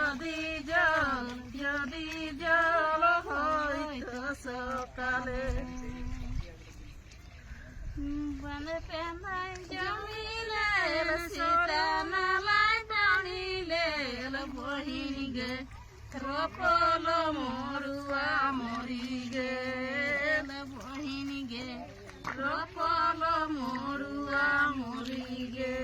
যদি জল হইতো সকালে বনে পেনাই জমিলে সীতা নালায় টানিলে বহিন গে রপল মরুয়া মরি গে বহিন গে রপল মরুয়া মরি গে